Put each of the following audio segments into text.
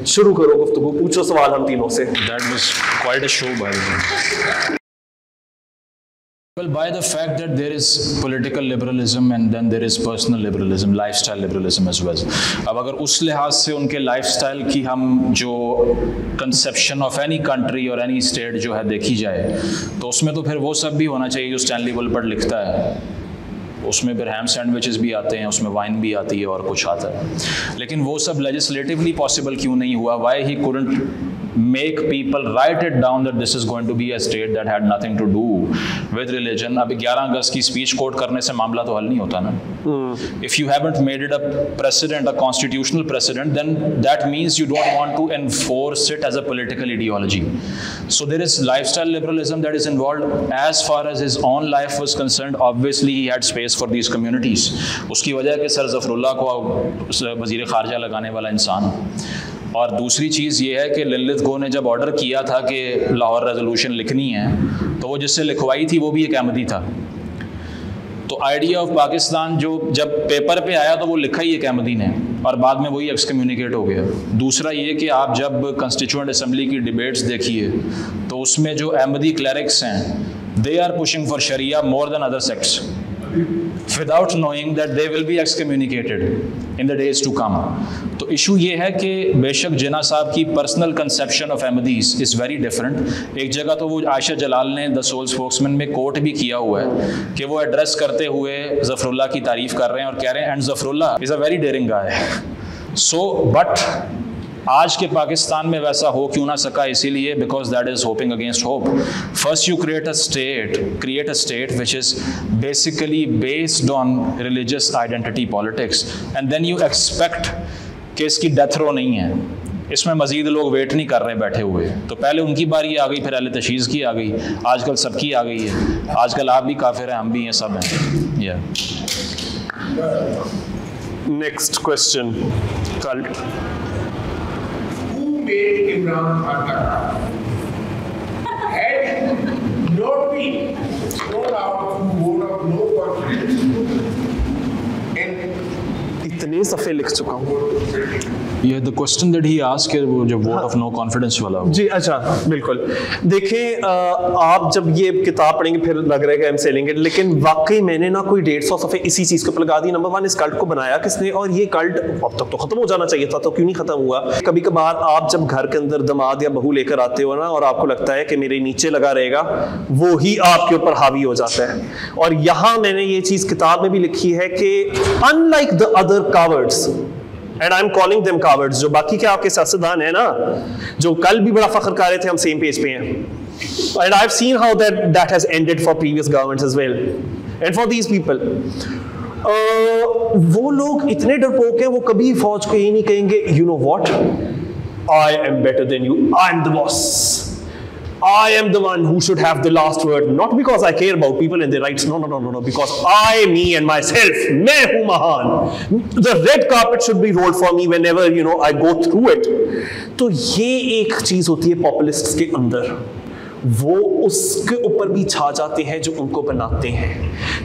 शुरू करो गुफ्तगू, पूछो सवाल हम तीनों से। That was quite a show, by the way. Well, by the fact that there is political liberalism and then there is personal liberalism, lifestyle liberalism as well. अब अगर उस लिहाज से उनके लाइफस्टाइल की हम जो कंसेप्शन ऑफ एनी कंट्री और एनी स्टेट जो है देखी जाए, तो उसमें तो फिर वो सब भी होना चाहिए जो स्टैनली वोलपर्ट लिखता है। उसमें फिर हैम सैंडविचेस भी आते हैं, उसमें वाइन भी आती है और कुछ आता है। लेकिन वो सब लेजिस्लेटिवली पॉसिबल क्यों नहीं हुआ? Why he couldn't make people write it down that this is going to be a state that had nothing to do with religion? अभी 11 अगस्त की स्पीच कोट करने से मामला तो हल नहीं होता ना। If you haven't made it a precedent, a constitutional precedent, then that means you don't want to enforce it as a political ideology. So there is lifestyle liberalism that is involved. As far as his own life was concerned, obviously he had space for these communities. उसकी वजह है कि sir Zafarullah को वज़ीर ख़ारजा लगाने वाला इंसान। और दूसरी चीज़ ये है कि ललित गो ने जब ऑर्डर किया था कि लाहौर रेजोल्यूशन लिखनी है, तो वो जिससे लिखवाई थी वो भी एक अहमदी था। तो आइडिया ऑफ पाकिस्तान जो जब पेपर पे आया तो वो लिखा ही एक अहमदी ने, और बाद में वही एक्सकम्युनिकेट हो गया। दूसरा ये कि आप जब कंस्टिट्यूएंट असेंबली की डिबेट्स देखिए तो उसमें जो अहमदी क्लरिक्स हैं, they are pushing for sharia more than other sects without knowing that they will be excommunicated in the days to come. तो इशू ये है कि बेशक जिन्ना साहब की personal conception of Ahmadis is very different. एक जगह तो वो आयशा जलाल ने द सोल स्पोक्समैन में कोट भी किया हुआ है कि वो एड्रेस करते हुए ज़फ़रुल्लाह की तारीफ़ कर रहे हैं और कह रहे हैं and Zafarullah is a very dairying guy. So but आज के पाकिस्तान में वैसा हो क्यों ना सका, इसीलिए because that is hoping against hope. First you create a state which is basically based on religious identity politics, and then you expect कि इसकी डेथ रो नहीं है, इसमें मजीद लोग वेट नहीं कर रहे बैठे हुए। तो पहले उनकी बारी आ गई, फिर अहले तशीज़ की आ गई, आजकल सबकी आ गई है। आजकल आप भी काफिर हैं, हम भी हैं, सब हैं। Next question. Imran Khan had not been thrown out of vote of no confidence इतने सफ़े लिख चुका हूँ। ये the question that he asked, वो जो वोट ऑफ नो कॉन्फिडेंस वाला जी, अच्छा बिल्कुल। देखें आप जब ये किताब पढ़ेंगे फिर लग रहा है कि हम सेलेंगे, लेकिन वाकई मैंने ना कोई 150 सफ़े इसी चीज़ को लगा दी। नंबर 1, इस कल्ट को बनाया किसने, और ये कल्ट अब तक तो ख़त्म हो जाना चाहिए था, तो क्यों नहीं ख़त्म हुआ। कभी कभार आप जब घर के अंदर दामाद या बहू लेकर आते हो ना, और आपको लगता है कि मेरे नीचे लगा रहेगा, वो ही आपके ऊपर हावी हो जाता है। और यहाँ मैंने ये चीज़ किताब में भी लिखी है कि unlike the other cowards, and I'm calling them cowards, जो बाकी के आपके सियासतदान है ना, जो कल भी बड़ा फख्र कर रहे थे हम सेम पेज पे हैं, and I've seen how that has ended for previous governments as well, and for these people, वो लोग इतने डरपोक हैं, वो कभी फौज को ये नहीं कहेंगे you know what, I am better than you, I am the boss, I am the one who should have the last word, not because I care about people and their rights, no, because I, me and myself, मैं हूँ महान, the red carpet should be rolled for me whenever I go through it। तो ये एक चीज़ होती है पॉपुलिस्ट्स के अंदर, वो उसके ऊपर भी छा जाते हैं जो उनको बनाते हैं।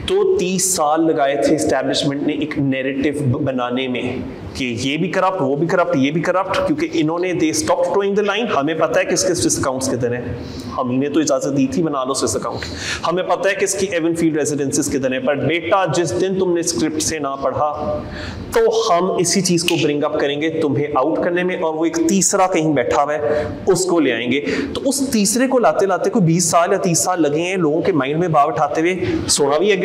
तो 30 साल लगाए थे इस्टेब्लिशमेंट ने एक नैरेटिव बनाने में कि ये भी करप्ट, वो भी करप्ट, ये भी करप्ट, क्योंकि इन्होंने they stop drawing the line. हमें पता है किसके स्विस अकाउंट्स किधर हैं, हम ही ने तो इजाज़त दी थी बना लो स्विस अकाउंट। हमें पता है किसकी एवनफील्ड रेजिडेंसेस किधर हैं, पर बेटा जिस दिन तुमने स्क्रिप्ट से ना पढ़ा तो हम इसी चीज़ को ब्रिंग अप करेंगे तुम्हें आउट करने में, और वो एक तीसरा कहीं बैठा हुआ है उसको ले आएंगे। तो उस तीसरे को लाते लाते कोई 20 साल या 30 साल लगे हैं लोगों के माइंड में बात उठाते हुए। सोना भी है,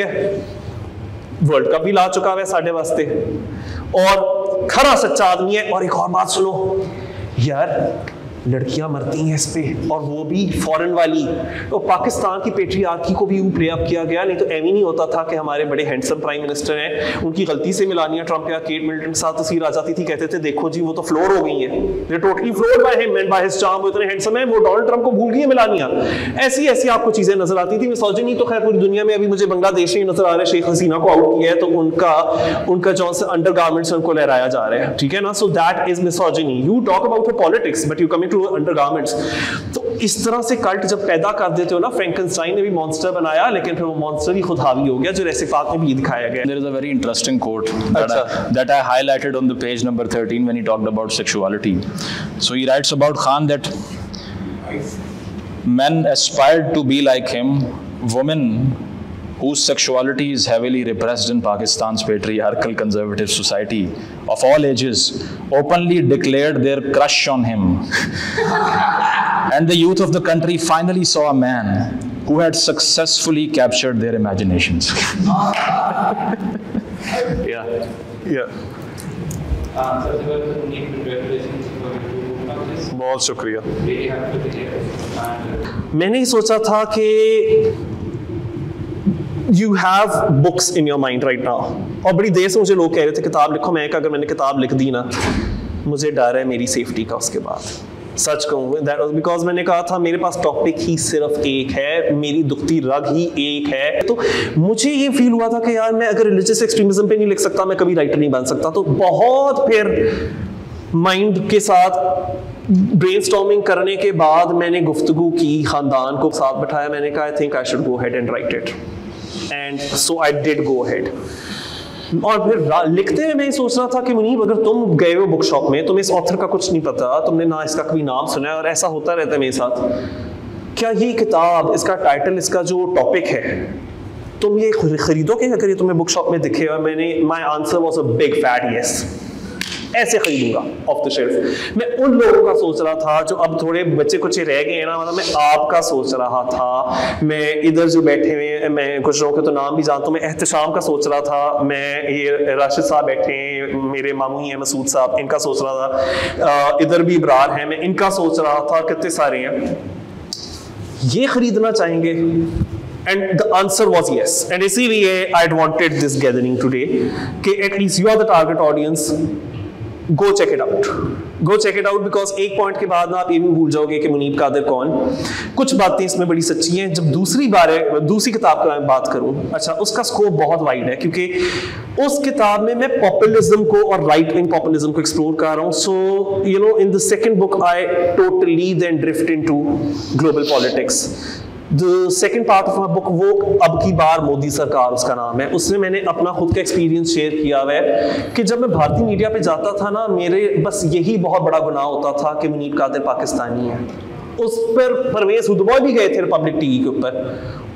वर्ल्ड कप भी ला चुका है साढ़े वास्ते, और खरा सच्चा आदमी है। और एक और बात सुनो यार, लड़कियां मरती हैं इस पे, और वो भी फॉरेन वाली। तो पाकिस्तान की पेट्रियार्की को भी प्ले अप किया गया, नहीं तो एवं नहीं होता था कि हमारे बड़े हैंडसम प्राइम मिनिस्टर हैं, उनकी गलती से मेलानिया ट्रंप या केट मिडलटन के साथ तस्वीर आ जाती थी, कहते थे देखो जी वो तो फ्लोर हो गई है, दे totally floored by him and by his charm, वो इतने हैंडसम है, वो डोनाल्ड ट्रंप को भूल गई है मेलानिया। ऐसी ऐसी आपको चीजें नजर आती थी। मिसोजिनी तो खैर पूरी दुनिया में, अभी मुझे बांग्लादेश में नजर आ रहा है, शेख हसीना को आउट किया है तो उनका जो से अंडरगारमेंट्स उनको लहराया जा रहा है, ठीक है ना। So that is misogyny. You talk about politics but you coming to undergarments. तो इस तरह से कल्ट जब पैदा कर देते हो ना, फ्रैंकनस्टाइन ने भी मॉन्स्टर बनाया, लेकिन फिर वो मॉन्स्टर ही खुद हावी हो गया, जो जैसे पाक में भी दिखाया गया। There is a very interesting quote that I highlighted on the page number 13 when he talked about sexuality. So he writes about Khan that men aspired to be like him. Women whose sexuality is heavily repressed in Pakistan's patriarchal conservative society of all ages openly declared their crush on him. And the youth of the country finally saw a man who had successfully captured their imaginations. Yeah. बहुत शुक्रिया। मैंने ही सोचा था कि you have books in your mind right now, और बड़ी देर से मुझे लोग कह रहे थे किताब लिखो। मैं अगर मैंने किताब लिख दी ना, मुझे डर है मेरी सेफ्टी का उसके बाद। सच कहूँ दैट वाज बिकॉज मैंने कहा था मेरे पास टॉपिक ही सिर्फ एक है, मेरी दुखती रग ही एक है। तो मुझे ये फील हुआ था कि यार मैं अगर रिलीजियस एक्सट्रीमिज्म पे नहीं लिख सकता, मैं कभी राइटर नहीं बन सकता। तो बहुत फिर माइंड के साथ ब्रेनस्टॉर्मिंग करने के बाद मैंने गुफ्तगू की, खानदान को साथ बैठाया, मैंने कहा I think I should go ahead and right it, and so I did go ahead. और फिर लिखते हुए मैं सोच रहा था कि मुनीब अगर तुम गए हो बुक शॉप में, तुम्हें इस ऑथर का कुछ नहीं पता, तुमने ना इसका कभी नाम सुना है, और ऐसा होता रहता है मेरे साथ, क्या ये किताब, इसका टाइटल, इसका जो टॉपिक है, तुम ये खरीदोगे अगर ये तुम्हें बुक शॉप में दिखे? और मैंने my answer was a big fat yes, ऐसे खरीदूंगा ऑफ द शेल्फ। मैं उन लोगों का सोच रहा था जो अब थोड़े बच्चे कुछ रह गए हैं ना, मतलब मैं आपका सोच रहा था, मैं इधर जो बैठे हुए, मैं कुछ लोगों के तो नाम भी जानता हूँ, मैं एहतशाम का सोच रहा था, मैं ये राशिद साहब बैठे हैं, मेरे मामू ही हैं मसूद साहब, इनका सोच रहा था, इधर भी इब्रार हैं, मैं इनका सोच रहा था, कितने सारे हैं। ये खरीदना चाहेंगे? And the answer was yes. And इसीलिए I'd wanted this gathering today कि at least you are the target audience. Go check it out. Go check it out because एक पॉइंट के बाद ना आप ये भी भूल जाओगे कि मुनीब कादिर कौन। कुछ बातें इसमें बड़ी सच्ची हैं। जब दूसरी किताब का मैं बात करूं, अच्छा उसका स्कोप बहुत वाइड है क्योंकि उस किताब में मैं पॉपुलिज्म को और राइट विंग पॉपुलिज्म को एक्सप्लोर कर रहा हूं। So you know in the second book I totally then drift into global politics. The second part of my book, वो अब की बार मोदी सरकार उसका नाम है, उसमें मैंने अपना खुद का एक्सपीरियंस शेयर किया हुआ है कि जब मैं भारतीय मीडिया पे जाता था ना, मेरे बस यही बहुत बड़ा गुनाह होता था कि मुनीब कादिर पाकिस्तानी है। उस पर परवेज हुदबॉय भी गए थे रिपब्लिक टीवी के ऊपर,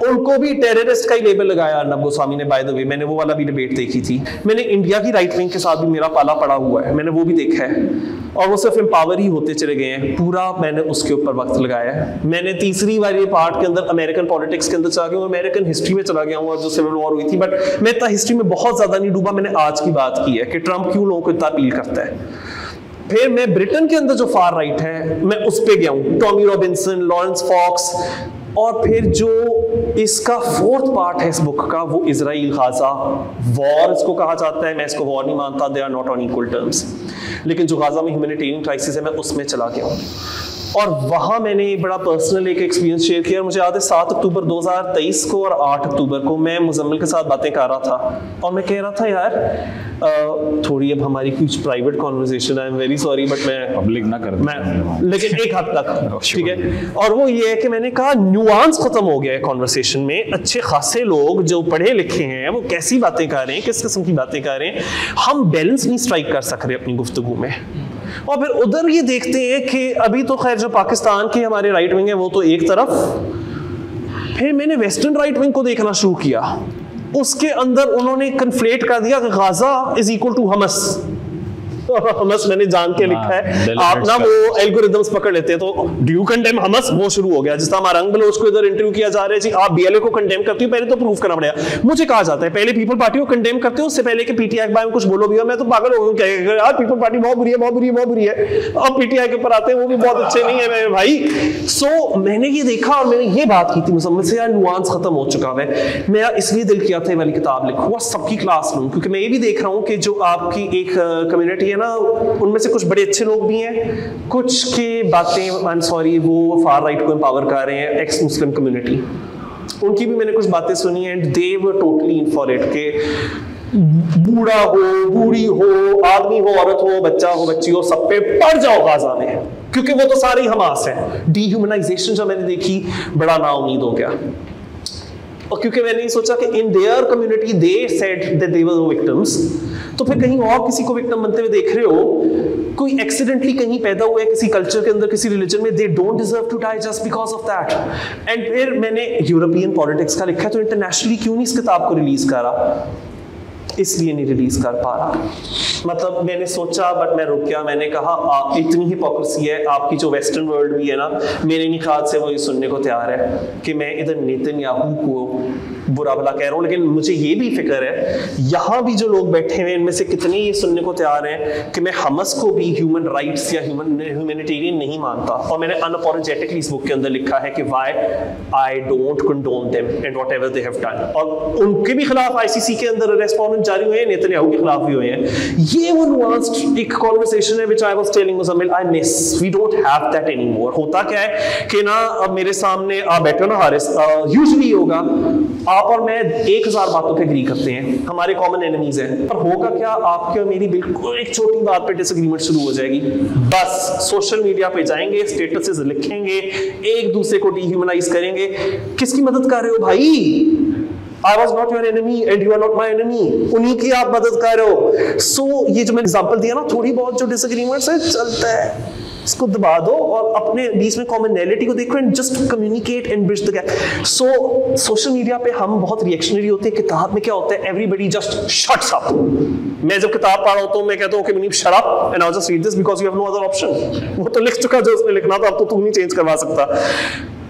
उनको भी टेररिस्ट का ही लेबल लगाया अर्नब गोस्वामी ने। बाय द वे मैंने वो वाला भी डिबेट देखी थी। मैंने इंडिया की राइट विंग के साथ भी मेरा पाला पड़ा हुआ है, मैंने वो भी देखा है, और वो सिर्फ एम्पावर ही होते चले गए हैं। पूरा मैंने उसके ऊपर वक्त लगाया है। मैंने तीसरी वाली पार्ट के अंदर अमेरिकन पॉलिटिक्स के अंदर चला गया हूँ, अमेरिकन हिस्ट्री में चला गया हूँ, और जो सिविल वॉर हुई थी, बट मैं इतना हिस्ट्री में बहुत ज्यादा नहीं डूबा। मैंने आज की बात की है कि ट्रंप क्यों लोगों को इतना अपील करता है। फिर मैं ब्रिटेन के अंदर जो फार राइट है, मैं उस पे गया हूँ, टॉमी रॉबिन्सन, लॉरेंस फॉक्स, और फिर जो इसका फोर्थ पार्ट है इस बुक का, वो इजराइल गाजा वॉर इसको कहा जाता है। मैं इसको वॉर नहीं मानता, they are not on equal terms, लेकिन जो गाजा में ह्यूमैनिटेरियन क्राइसिस है, मैं उसमें चला गया हूँ। और वहाँ मैंने बड़ा पर्सनल एक एक्सपीरियंस शेयर किया। मुझे याद है 7 अक्टूबर 2023 को और 8 अक्टूबर को मैं मुजम्मिल के साथ बातें कर रहा था, और मैं कह रहा था यार थोड़ी अब हमारी कुछ private conversation, I am very sorry, but मैं पब्लिक ना कर मैं लेकिन एक हद तक ठीक है। और वो ये है कि मैंने कहा न्यूआंस खत्म हो गया है कॉन्वर्सेशन में। अच्छे खासे लोग जो पढ़े लिखे हैं वो कैसी बातें कर रहे हैं, किस किस्म की बातें कर रहे हैं, हम बैलेंस नहीं स्ट्राइक कर सक रहे अपनी गुफ्तगू में। और फिर उधर ये देखते हैं कि अभी तो खैर जो पाकिस्तान के हमारे राइट विंग है वो तो एक तरफ, फिर मैंने वेस्टर्न राइट विंग को देखना शुरू किया। उसके अंदर उन्होंने कन्फ्लेट कर दिया कि गाजा इज इक्वल टू हमस। हमस मैंने जान के लिखा है, आप ना वो एल्गोरिदम्स पकड़ लेते हैं, तो डू यू कंडेम हमस, वो शुरू हो गया। जिस तरह रंग बलोच को इधर इंटरव्यू किया जा रहा है, जी आप बीएलए को कंडेम करती हो, पहले तो प्रूफ करना पड़ेगा। मुझे कहा जाता है पहले पीपल पार्टी को कंडेम करते हो, उससे पहले कि पीटीआई के बारे में कुछ बोलो भी हो। मैं तो पागल हो गया यार, पीपल पार्टी बहुत बुरी है, बहुत बुरी है, बहुत बुरी है। अब पीटीआई के ऊपर आते हैं, वो भी बहुत अच्छे नहीं है मेरे भाई। सो मैंने ये देखा और मैंने ये बात की थी मुसम्मल से, यार नुआंस खत्म हो चुका है। मैं इसलिए दिल किया था ये वाली किताब लिखूं और सबकी क्लास लूं, क्योंकि मैं ये भी देख रहा हूँ कि जो आपकी एक कम्युनिटी है ना, उनमें से कुछ बड़े अच्छे लोग भी हैं, कुछ की बातें आई एम सॉरी वो फार राइट को एम्पावर कर रहे हैं, एक्स मुस्लिम कम्युनिटी, उनकी भी मैंने कुछ बातें सुनी and they were totally in for it के बूढ़ा हो, बूढ़ी हो, आदमी हो, औरत हो, बच्चा हो, बच्ची हो, सब पे पड़ जाओ गाजा में, क्योंकि वो तो सारे ही हमास हैं। डिह्यूमनाइजेशन जो मैंने देखी, बड़ा नाउमीद हो गया। और क्योंकि मैंने ये सोचा कि in their community they said that they were victims, तो फिर कहीं और किसी को विक्टिम बनते हुए देख रहे हो, कोई एक्सीडेंटली कहीं पैदा हुआ है किसी कल्चर के अंदर, किसी रिलीजन में, they don't deserve to die just because of that. And फिर मैंने यूरोपियन पॉलिटिक्स का लिखा, तो इंटरनेशनली क्यों नहीं इस किताब को रिलीज करा? इसलिए नहीं रिलीज कर पा रहा। मतलब मैंने सोचा, बट मैं रुक गया। मैंने कहा इतनी हिपोक्रेसी है आपकी, जो वेस्टर्न वर्ल्ड भी है ना, मेरे नहीं ख्याल से वो ये सुनने को तैयार है कि मैं इधर नेतन्याहू को बुरा भला कह रहा हूँ, लेकिन मुझे ये भी फिक्र है यहाँ भी जो लोग बैठे हुए इनमें से कितने ये सुनने को तैयार हैं कि मैं हमस को भी ह्यूमन राइट्स या ह्यूमैनिटेरियन नहीं मानता। और मैंने अनअपॉलोजेटिकली इस बुक के अंदर लिखा है कि why I don't condone them and whatever they have done. और उनके भी खिलाफ आईसीसी के अंदर अरेस्ट वारंट जारी हुए हैं, नेतन्याहू के खिलाफ भी हुए हैं। ये वो नुआंस्ड एक कॉन्वर्सेशन है which I was telling Muzammil, I miss, we don't have that anymore. होता क्या है कि ना, अब मेरे सामने आप बैठो ना हारिस, यूजुअली होगा आप और मैं 1000 बातों पे एग्री करते हैं, हमारे कॉमन एनिमीज हैं, पर होगा क्या, आपके और मेरी बिल्कुल एक छोटी बात पे डिसएग्रीमेंट शुरू हो जाएगी। बस सोशल मीडिया पे जाएंगे, स्टेटसेस लिखेंगे, एक दूसरे को डिह्यूमनाइज करेंगे। किसकी मदद कर रहे हो भाई? I was not your enemy and you are not my enemy. उन्हीं की आप मदद कर रहे हो। So ये जो मैंने एग्जांपल दिया ना, थोड़ी बहुत जो डिसएग्रीमेंट्स है चलता है, इसको दबा दो और अपने बीच में कॉमनैलिटी को देखो and just communicate and bridge the gap. So social media पे हम बहुत रिएक्शनरी होते हैं। किताब में क्या होता है, एवरीबडी जस्ट शट्स अप। मैं जब किताब पढ़ रहा होता हूँ मैं कहता हूँ कि Muneeb shut up and I just read this because you have no other option. वो तो लिख चुका जो उसने लिखना था, अब तो तू नहीं चेंज करवा सकता।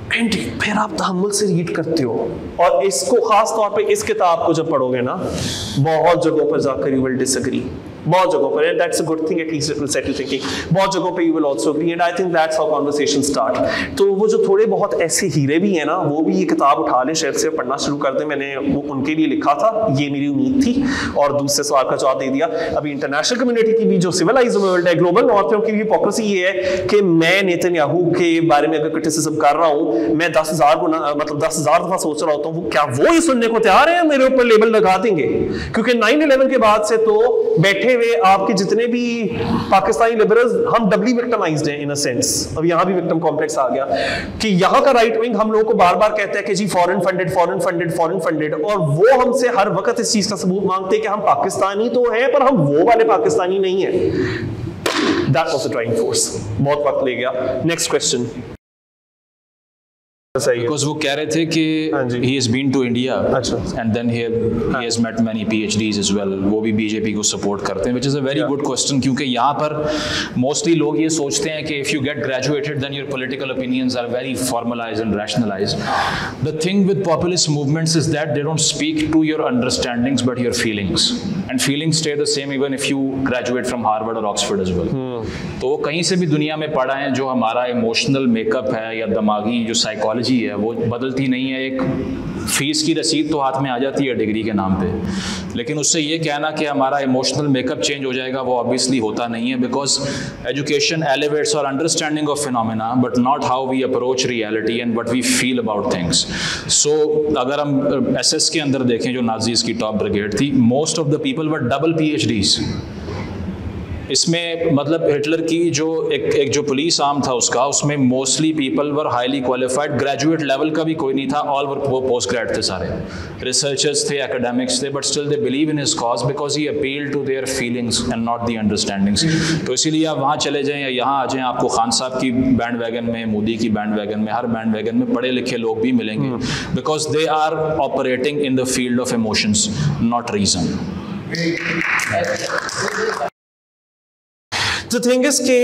एंड फिर आप तहम्मुल से रीड करते हो, और इसको खास तौर पे इस किताब को जब पढ़ोगे ना, बहुत जगहों पर जाकर यू विल डिसएग्री, बहुत जगहों पर, and that's a good thing, at least it will set you thinking. बहुत जगहों पे you will also agree and I think that's how conversation start. तो वो जो थोड़े बहुत ऐसे हीरे भी हैं ना, वो भी ये किताब उठा लें, शायद से पढ़ना शुरू कर दें। मैंने वो उनके लिए लिखा था, ये मेरी उम्मीद थी, और दूसरे सवाल का जवाब दे दिया। अभी इंटरनेशनल कम्युनिटी की भी जो सिविलाइज्ड वर्ल्ड है, ग्लोबल नॉर्थ में, उनकी भी हिपोक्रेसी ये है कि मैं नेतन्याहू के बारे में अगर क्रिटिसिज्म कर रहा हूँ, मैं 10,000 गुना, मतलब 10,000 दफा सोच रहा होता हूँ क्या वो ये सुनने को तैयार है, मेरे ऊपर लेबल लगा देंगे? क्योंकि 9/11 के बाद से तो बैठे हुए आपके जितने भी पाकिस्तानी लिबरल्स, हम डबली विक्टिमाइज्ड हैं इन अ सेंस। अब यहाँ भी विक्टिम कॉम्प्लेक्स आ गया कि यहाँ का राइट विंग हम लोगों को बार बार कहता है कि जी foreign funded, foreign funded, foreign funded, और वो हमसे हर वक्त इस चीज का सबूत मांगते हैं कि हम पाकिस्तानी तो हैं पर हम वो वाले पाकिस्तानी नहीं है। That was the driving force. बहुत वक्त ले गया। Next question. Because वो कह रहे थे कि he has been to India and then he has met many PhDs as well. वो भी बीजेपी को सपोर्ट करते हैं, which is a very good question, क्योंकि यहाँ पर मोस्टली लोग ये सोचते हैं कि if you get graduated then your political opinions are very formalized and rationalized. The thing with populist movements is that they don't speak to your understandings but your feelings, and feelings stay the same even if you graduate from Harvard or Oxford as well. तो वो कहीं से भी दुनिया में पढ़ा है, जो हमारा इमोशनल मेकअप है या दिमागी जो साइकोलॉजी है वो बदलती नहीं है। एक फीस की रसीद तो हाथ में आ जाती है डिग्री के नाम पे, लेकिन उससे ये कहना कि हमारा इमोशनल मेकअप चेंज हो जाएगा वो ऑब्वियसली होता नहीं है। Because education elevates our understanding of phenomena but not how we approach reality and what we feel about things. So अगर हम एसएस के अंदर देखें जो नाजीज की टॉप ब्रिगेड थी, most of the people were double PhDs। इसमें मतलब हिटलर की जो एक जो पुलिस आर्म था उसका, उसमें mostly people were highly qualified, graduate level का भी कोई नहीं था, ऑल वर वो पोस्ट ग्रेड थे, सारे रिसर्चर्स थे, एकेडमिक्स थे, but still they believe in his cause because he appeal to their feelings and not the understandings. तो इसीलिए आप वहाँ चले जाएं या यहाँ आ जाएं, आपको खान साहब की बैंड वैगन में, मोदी की बैंड वैगन में, हर बैंड वैगन में पढ़े लिखे लोग भी मिलेंगे, because they are operating in the field of emotions not reason. The thing is कि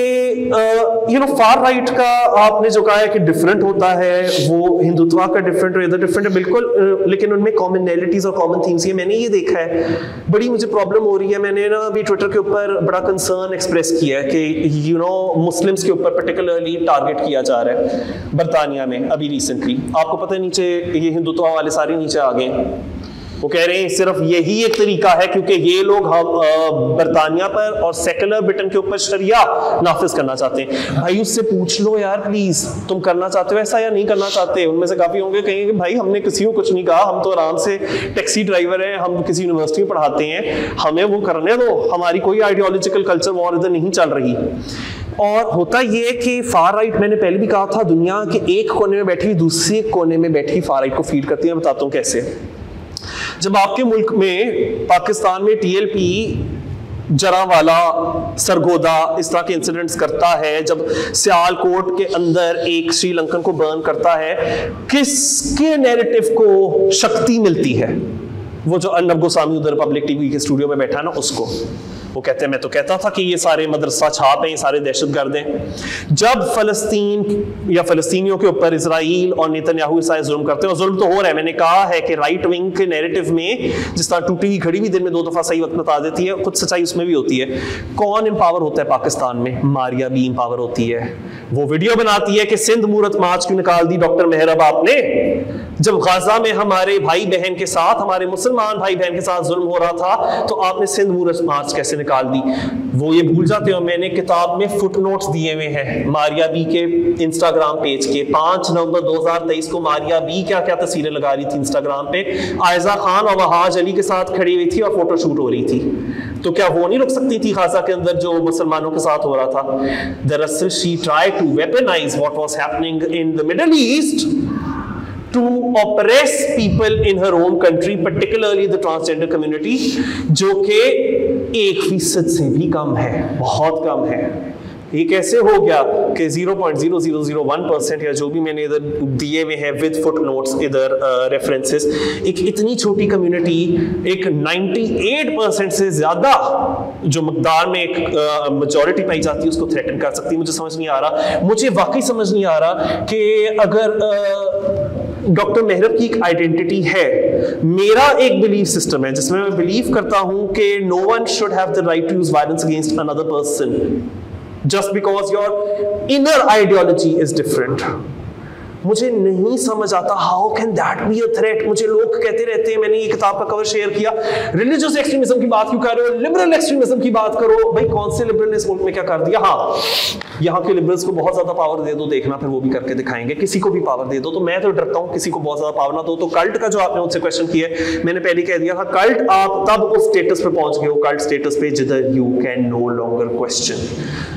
you know फार राइट का आपने जो कहा है कि डिफरेंट होता है, वो हिंदुत्व का डिफरेंट और इधर डिफरेंट है, बिल्कुल, लेकिन उनमें कॉमनैलिटीज और कॉमन थीम्स है। मैंने ये देखा है, बड़ी मुझे प्रॉब्लम हो रही है। मैंने ना अभी ट्विटर के ऊपर बड़ा कंसर्न एक्सप्रेस किया है कि यू नो मुस्लिम्स के ऊपर पर्टिकुलरली टारगेट किया जा रहा है बरतानिया में अभी रिसेंटली। आपको पता है नीचे ये हिंदुत्व वाले सारे नीचे आ गए, वो कह रहे हैं सिर्फ यही एक तरीका है क्योंकि ये लोग बरतानिया पर और सेकुलर ब्रिटेन के ऊपर शरिया नाफिज करना चाहते हैं। भाई उससे पूछ लो यार प्लीज, तुम करना चाहते हो ऐसा या नहीं करना चाहते? उनमें से काफी होंगे कहेंगे कि भाई हमने किसी को कुछ नहीं कहा, हम तो आराम से टैक्सी ड्राइवर हैं, हम किसी यूनिवर्सिटी में पढ़ाते हैं, हमें वो करने दो, हमारी कोई आइडियोलॉजिकल कल्चर वॉर इधर नहीं चल रही। और होता ये कि फार राइट, मैंने पहले भी कहा था, दुनिया के एक कोने में बैठी दूसरे कोने में बैठी फार राइट को फीड करती है। बताता हूँ कैसे। जब आपके मुल्क में पाकिस्तान में टीएलपी जरावाला, सरगोदा इस तरह के इंसिडेंट्स करता है, जब सियालकोट के अंदर एक श्रीलंकन को बर्न करता है, किसके नैरेटिव को शक्ति मिलती है? वो जो अर्नब गोस्वामी उधर पब्लिक टीवी के स्टूडियो में बैठा है ना, उसको। वो कहते हैं मैं तो कहता था कि ये सारे मदरसा छाप हैं, ये सारे दहशतगर्द हैं। जब फलस्तीन या फलस्तीनियों के ऊपर इजराइल और नेतन्याहू सारे जुल्म करते हैं, और जुल्म तो हो रहा है, मैंने कहा है कि राइट विंग के नैरेटिव में जिस तरह टूटी हुई घड़ी भी दिन में 2 दफा सही वक्त बता देती है, कुछ सच्चाई उसमें भी होती है। कौन एम्पावर होता है पाकिस्तान में? मारिया बी एम्पावर होती है। वो वीडियो बनाती है कि सिंध मूरत मार्च क्यों निकाल दी डॉक्टर मेहरब आपने, जब गाजा में हमारे भाई बहन के साथ, हमारे मुसलमान भाई बहन के साथ जुल्म हो रहा था, तो आपने सिंध मूरत मार्च कैसे निकाल दी? वो ये भूल जाते हो, मैंने किताब में फुटनोट्स दिए हुए हैं मारिया बी के इंस्टाग्राम पेज के। 5 नवंबर 2023 को मारिया बी क्या क्या तस्वीरें लगा रही थी इंस्टाग्राम पे, आयजा खान और वहाज अली के साथ खड़ी हुई थी और फोटोशूट हो रही थी। तो क्या वो नहीं रुक सकती थी गाजा के अंदर जो मुसलमानों के साथ हो रहा था? दरअसल she tried to weaponize what was happening in the middle east to oppress people in her own country, particularly the transgender community, जो कि 1% से भी कम है, बहुत कम है। ये कैसे हो गया कि 0.0001% या जो भी मैंने इधर दिए हुए हैं विद फुटनोट्स इधर रेफरेंसेस, एक इतनी छोटी कम्युनिटी, एक 98% से ज्यादा जो मकदार में एक मेजॉरिटी पाई जाती है, उसको थ्रेटन कर सकती है। मुझे समझ नहीं आ रहा, मुझे वाकई समझ नहीं आ रहा कि अगर डॉक्टर मेहरब की एक आइडेंटिटी है, मेरा एक बिलीफ सिस्टम है जिसमें मैं बिलीव करता हूं कि no one should have the right to use violence against another person just because your inner ideology is different। मुझे नहीं समझ आता how can that be a threat. मुझे लोग कहते रहते हैं, मैंने ये किताब का कवर शेयर किया, रिलीजियस एक्सट्रीमिज्म की बात क्यों कर रहे हो, लिबरल एक्सट्रीमिज्म की बात करो। भाई कौन से लिबरल ने इस मुल्क में क्या कर दिया? हाँ, यहाँ के लिबरल्स को बहुत ज्यादा पावर दे दो, देखना फिर वो भी करके दिखाएंगे। किसी को भी पावर दे दो, तो मैं तो डरता हूँ किसी को बहुत ज्यादा पावर ना दो। तो कल्ट का जो आपने मुझसे क्वेश्चन किया है, मैंने पहले कह दिया था, कल्ट आप तब उस स्टेटस पे पहुंच गए हो, कल्ट स्टेटस पे जिधर you can no longer question.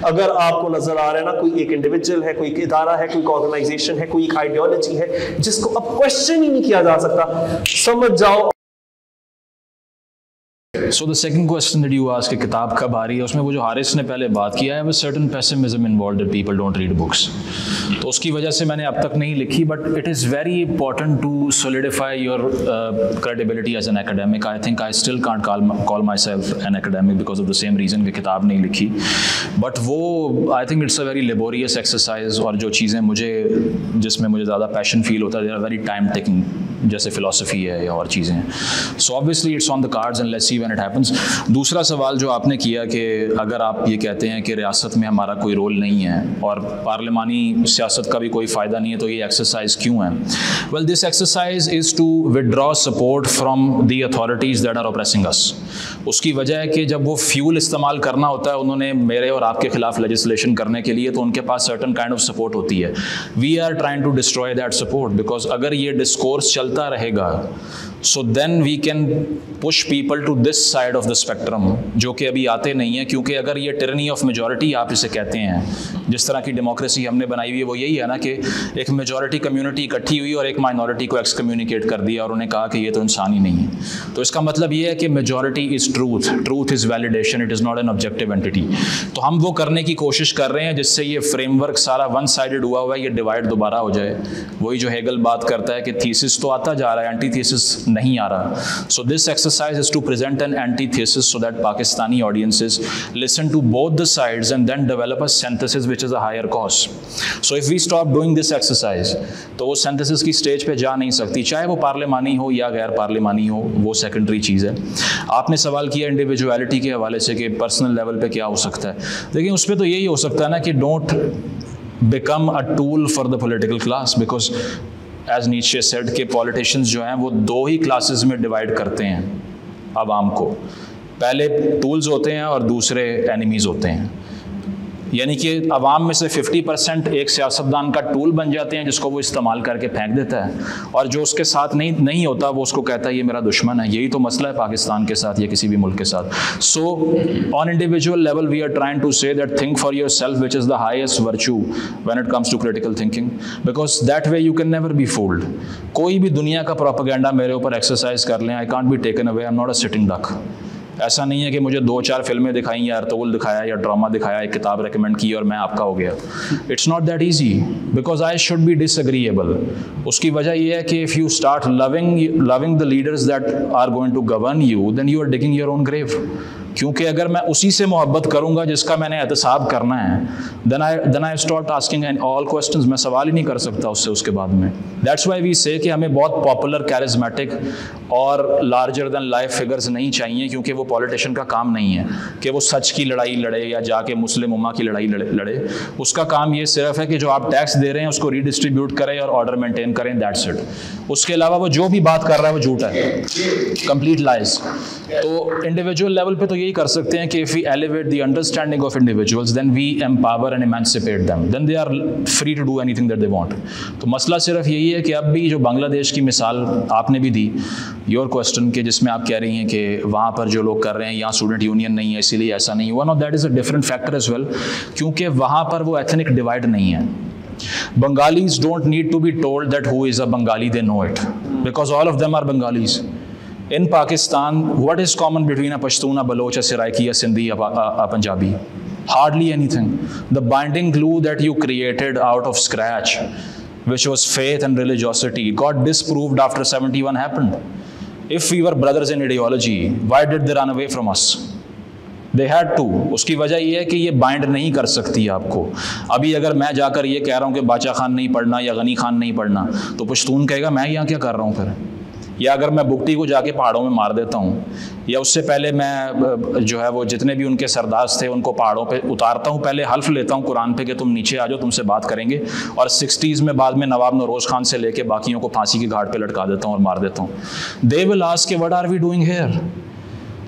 अगर आपको नजर आ रहा है ना कोई एक इंडिविजुअल है, कोई एक इदारा है, कोई ऑर्गेनाइजेशन है, कोई एक आइडियोलॉजी है जिसको अब क्वेश्चन ही नहीं किया जा सकता, समझ जाओ। So the second question that you ask कि किताब कब आ रही है, उसमें वो जो हारिस ने पहले बात किया है, with certain pessimism involved that people don't read books, तो उसकी वजह से मैंने अब तक नहीं लिखी। But it is very important to solidify your credibility as an academic. I think I still can't call myself an academic because of the same reason कि किताब नहीं लिखी। But वो I think it's a very laborious exercise, और जो चीज़ें जिसमें मुझे ज़्यादा पैशन फील होता है, they are very time taking, जैसे फिलोसफी है या और चीज़ें। So obviously it's on the cards and let's see when it happens। दूसरा सवाल जो आपने किया कि अगर आप ये कहते हैं कि रियासत में हमारा कोई रोल नहीं है और पार्लिमानी सियासत का भी कोई फ़ायदा नहीं है, तो ये एक्सरसाइज क्यों है? Well, this exercise is to withdraw support from the authorities that are oppressing us. उसकी वजह है कि जब वो फ्यूल इस्तेमाल करना होता है उन्होंने मेरे और आपके खिलाफ लेजिस्लेशन करने के लिए, तो उनके पास सर्टन काइंड ऑफ सपोर्ट होती है। We are trying to destroy that support, because अगर ये डिस्कोर्स चलता रहेगा, so then we can push people to this side of the spectrum, जो कि अभी आते नहीं है। क्योंकि अगर ये टिरनी ऑफ मेजॉरिटी आप इसे कहते हैं, जिस तरह की डेमोक्रेसी हमने बनाई हुई है, वो यही है ना कि एक मेजॉरिटी कम्युनिटी इकट्ठी हुई और एक माइनॉरिटी को एक्सकम्युनिकेट कर दिया और उन्हें कहा कि ये तो इंसान ही नहीं है। तो इसका मतलब ये है कि majority is truth, truth is validation, it is not an objective entity. तो हम वो करने की कोशिश कर रहे हैं जिससे ये फ्रेमवर्क सारा वन साइडेड हुआ हुआ है, ये डिवाइड दोबारा हो जाए। वही जो हेगल बात करता है कि थीसिस तो आता जा रहा है, एंटी थीसिस नहीं आ रहा। So this exercise is to present an antithesis so that Pakistani audiences listen to both the sides and then develop a synthesis which is a higher cause. So if we stop doing this exercise, तो वो synthesis की stage पे जा नहीं सकती, चाहे वो पार्लिमानी हो या गैर पार्लिमानी हो, वो सेकेंडरी चीज़ है। आपने सवाल किया इंडिविजुअलिटी के हवाले से कि पर्सनल लेवल पे क्या हो सकता है। लेकिन उस पर तो यही हो सकता है ना कि don't become a tool for the political class, because as Nietzsche said के पॉलिटिशियंस जो हैं वो दो ही क्लासेस में डिवाइड करते हैं आवाम को, पहले टूल्स होते हैं और दूसरे एनिमीज़ होते हैं। यानी कि अवाम में से 50% एक सियासतदान का टूल बन जाते हैं जिसको वो इस्तेमाल करके फेंक देता है, और जो उसके साथ नहीं होता वो उसको कहता है ये मेरा दुश्मन है। यही तो मसला है पाकिस्तान के साथ या किसी भी मुल्क के साथ। So on individual level we are trying to say that think for yourself which is the highest virtue when it comes to critical thinking, because that way you can never be fooled. कोई भी दुनिया का propaganda मेरे ऊपर exercise कर लें, I can't be taken away, I am not a sitting duck. ऐसा नहीं है कि मुझे 2-4 फिल्में दिखाई या अर्तुगरुल दिखाया या ड्रामा दिखाया, एक किताब रेकमेंड की और मैं आपका हो गया। It's not that easy, because I should be disagreeable. उसकी वजह यह है कि if you start loving the leaders that are going to govern you, then you are digging your own grave. क्योंकि अगर मैं उसी से मोहब्बत करूंगा जिसका मैंने एहतसाब करना है, then I start asking all questions. मैं सवाल ही नहीं कर सकता उससे उसके बाद में। दैट्स व्हाई वी से कि हमें बहुत पॉपुलर, कैरिज्मेटिक और लार्जर देन लाइफ फिगर्स नहीं चाहिए, क्योंकि वो पॉलिटिशियन का काम नहीं है कि वो सच की लड़ाई लड़े या जाके मुस्लिम उम्मा की लड़ाई लड़े। उसका काम ये सिर्फ है कि जो आप टैक्स दे रहे हैं उसको रीडिस्ट्रीब्यूट करें और ऑर्डर मेंटेन करें, दैट्स इट। उसके अलावा वो जो भी बात कर रहा है वो झूठा है, कंप्लीट लाइज। तो इंडिविजुअल लेवल पे तो यही कर सकते हैं कि if we elevate the understanding of individuals, then we empower and emancipate them, then they are free to do anything that they want. तो मसला सिर्फ यही है कि अब भी जो बांग्लादेश की मिसाल आपने भी दी, योर क्वेश्चन के, जिसमें आप कह रही हैं कि वहाँ पर जो लोग कर रहे हैं यहाँ स्टूडेंट यूनियन नहीं है इसीलिए ऐसा नहीं हुआ, no that is a different factor as well, क्योंकि वहाँ पर वो एथनिक डिवाइड नहीं है। Bengalis don't need to be told that who is a Bengali, they know it, because all of them are Bengalis. In Pakistan, what is common between a Pashtun, a Baloch, a Saraiki, a Sindhi, a Punjabi? Hardly anything. The binding glue that you created out of scratch, which was faith and religiosity, got disproved after 71 happened. If we were brothers in ideology, why did they run away from us? They had to. उसकी वजह ये है कि ये bind नहीं कर सकती आपको। अभी अगर मैं जाकर ये कह रहा हूँ कि बादशाह खान नहीं पढ़ना या गनी खान नहीं पढ़ना, तो पश्तून कहेगा मैं यहाँ क्या कर रहा हूँ फिर। या अगर मैं बुगटी को जाके पहाड़ों में मार देता हूँ, या उससे पहले मैं जो है वो जितने भी उनके सरदार थे उनको पहाड़ों पे उतारता हूँ, पहले हल्फ लेता हूँ कुरान पे कि तुम नीचे आ जाओ, तुमसे बात करेंगे, और 60s में बाद में नवाब नौरोज खान से लेके बाकियों को फांसी की घाट पे लटका देता हूँ और मार देता हूँ। They will ask what are we doing here.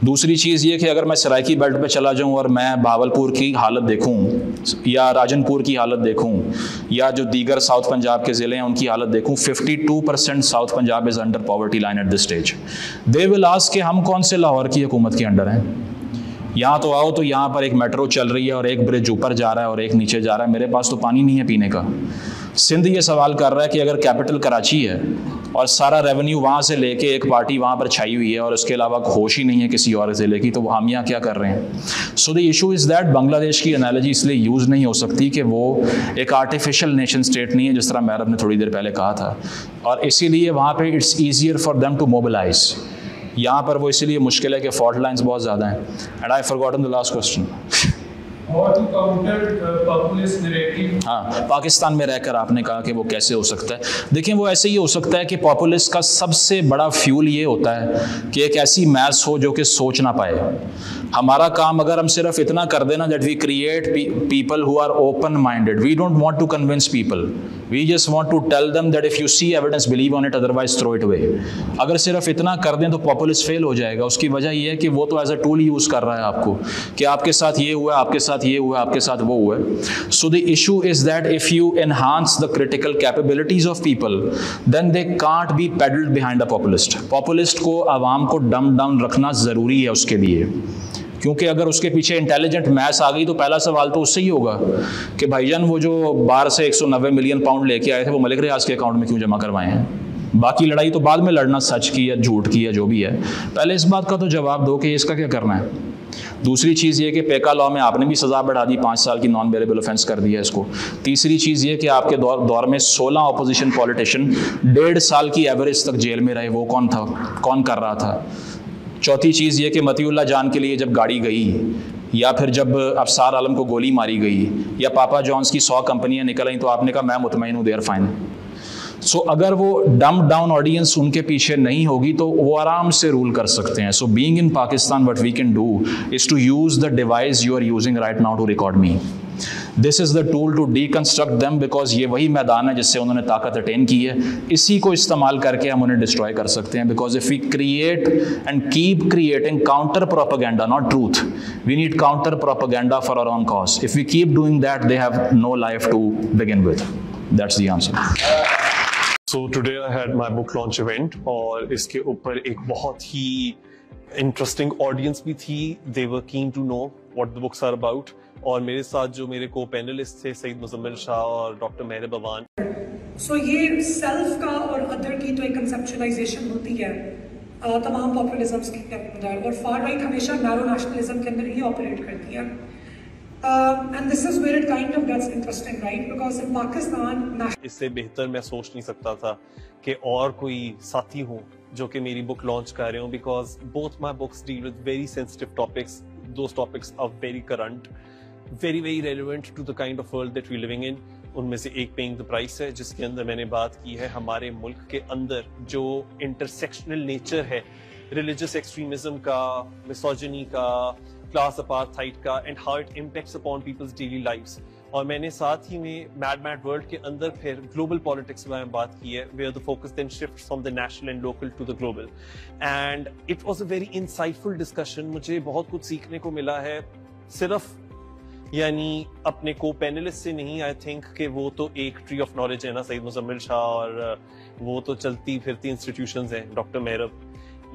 दूसरी चीज़ ये कि अगर मैं सराइकी बेल्ट पे चला जाऊं और मैं भावलपुर की हालत देखूं या राजनपुर की हालत देखूं या जो दीगर साउथ पंजाब के ज़िले हैं उनकी हालत देखूं, 52% south Punjab is under poverty line at this stage. They will ask कि हम कौन से लाहौर की हुकूमत के अंडर हैं। यहाँ तो आओ तो यहाँ पर एक मेट्रो चल रही है और एक ब्रिज ऊपर जा रहा है और एक नीचे जा रहा है, मेरे पास तो पानी नहीं है पीने का। सिंध ये सवाल कर रहा है कि अगर कैपिटल कराची है और सारा रेवेन्यू वहाँ से लेके एक पार्टी वहाँ पर छाई हुई है और उसके अलावा होश ही नहीं है किसी और ज़िले की, तो हम यहाँ क्या कर रहे हैं। सो the issue is that Bangladesh की एनालॉजी इसलिए यूज़ नहीं हो सकती कि वो एक आर्टिफिशियल नेशन स्टेट नहीं है, जिस तरह मैरब ने थोड़ी देर पहले कहा था, और इसीलिए वहाँ पर it's easier for them to mobilise. यहाँ पर वो इसीलिए मुश्किल है कि फॉल्ट लाइन्स बहुत ज़्यादा हैं। And I forgotten the last question. हाँ, पाकिस्तान में रहकर आपने कहा कि वो कैसे हो सकता है। देखिए, वो ऐसे ही हो सकता है कि पॉपुलिस्ट का सबसे बड़ा फ्यूल ये होता है कि एक ऐसी मैस हो जो कि सोच ना पाए। हमारा काम अगर हम सिर्फ इतना कर देना that we create people who are open minded, we don't want to convince people, we just want to tell them that if you see evidence believe on it, otherwise throw it away. अगर सिर्फ इतना कर दें तो populist fail हो जाएगा। उसकी वजह यह है कि वो तो एज अ टूल यूज़ कर रहा है आपको कि आपके साथ ये हुआ, आपके साथ ये हुआ, आपके साथ वो हुआ। So the issue is that if you enhance the critical capabilities of people, then they can't be peddled behind the populist. Populist को आवाम को डम डाउन रखना ज़रूरी है उसके लिए, क्योंकि अगर उसके पीछे इंटेलिजेंट मैस आ गई तो पहला सवाल तो उससे ही होगा कि भाईजान वो जो बाहर से 190 मिलियन पाउंड लेके आए थे वो मलिक रियाज के अकाउंट में क्यों जमा करवाए हैं। बाकी लड़ाई तो बाद में लड़ना, सच की या झूठ की या जो भी है, पहले इस बात का तो जवाब दो कि इसका क्या करना है। दूसरी चीज़ ये कि पेका लॉ में आपने भी सज़ा बढ़ा दी, 5 साल की नॉन बेरेबल ऑफेंस कर दिया इसको। तीसरी चीज़ ये कि आपके दौर में 16 अपोजिशन पॉलिटिशियन 1.5 साल की एवरेज तक जेल में रहे, वो कौन था, कौन कर रहा था। चौथी चीज़ ये कि मतीउल्लाह जान के लिए जब गाड़ी गई, या फिर जब अफसार आलम को गोली मारी गई, या पापा जॉन्स की 100 कंपनियां निकल आई, तो आपने कहा मैं मुतमईन हूँ, देयर फाइन। सो अगर वो डम डाउन ऑडियंस उनके पीछे नहीं होगी तो वो आराम से रूल कर सकते हैं। So being in Pakistan what we can do is to use the device you are using right now to record me. This is the tool to deconstruct them, because ये वही मैदान है जिससे उन्होंने ताकत अटेन की है। इसी को इस्तेमाल करके हम उन्हें डिस्ट्रॉय कर सकते हैं, because if we create and keep creating counter propaganda, not truth, we need counter propaganda for our own cause. If we keep doing that, they have no life to begin with. That's the answer. So today I had my book launch event और इसके ऊपर एक बहुत ही interesting audience भी थी. They were keen to know what the books are about. और मेरे साथ जो मेरे co-panelists थे सईद मुज़म्मिल शाह और डॉक्टर मेहर बवान. So ये सेल्फ का और अदर की तो एक कंसेप्चुलाइजेशन होती है तमाम पॉपुलिज्म्स के अंदर, और फार राइट हमेशा नैरो नेशनलिज्म के अंदर ही ऑपरेट करती है. And this is where it kind of gets interesting, right? Because in Pakistan, इससे बेहतर मैं सोच नहीं सकता था कि और कोई साथी हो जो कि मेरी बुक लॉन्च कर रहे हो, because both my books deal with very sensitive topics. Those topics are very current, very relevant to the kind of world that we're living in. उनमें से एक पेइंग द प्राइस है, जिसके अंदर मैंने बात की है हमारे मुल्क के अंदर जो इंटरसेक्शनल नेचर है रिलीजियस एक्सट्रीमिज्म का, मिसोजिनी का, क्लास अपार्थाइड का, and how it impacts upon people's daily lives. और मैंने साथ ही में मैड वर्ल्ड के अंदर फिर ग्लोबल पॉलिटिक्स के बारे में बात की है, where the focus then shifts from the national and local to the global. And it was a very insightful discussion. मुझे बहुत कुछ सीखने को मिला है, सिर्फ यानी अपने को पैनलिस्ट से नहीं. आई थिंक कि वो तो एक ट्री ऑफ नॉलेज है ना सईद मुज़म्मिल शाह, और वो तो चलती फिरती इंस्टीट्यूशंस हैं, डॉक्टर मेहरब.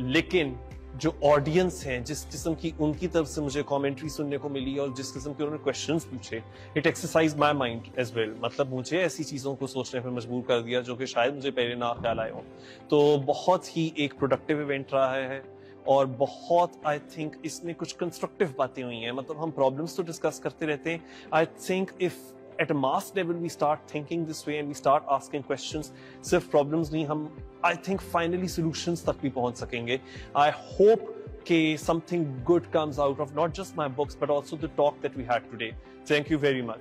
लेकिन जो ऑडियंस हैं, जिस किस्म की उनकी तरफ से मुझे कमेंट्री सुनने को मिली और जिस किस्म के उन्होंने क्वेश्चंस पूछे, it exercise my mind as well. मतलब मुझे ऐसी चीज़ों को सोचने पर मजबूर कर दिया जो कि शायद मुझे पहले ना ख्याल आए हो. तो बहुत ही एक प्रोडक्टिव इवेंट रहा है और बहुत आई थिंक इसमें कुछ कंस्ट्रक्टिव बातें हुई हैं. मतलब हम प्रॉब्लम्स तो डिस्कस करते रहते हैं. I think if at a mass level we start thinking this way and we start asking questions, सिर्फ problems नहीं, हम I think finally solutions तक भी पहुंच सकेंगे. I hope कि something good comes out of not just my books but also the talk that we had today. Thank you very much.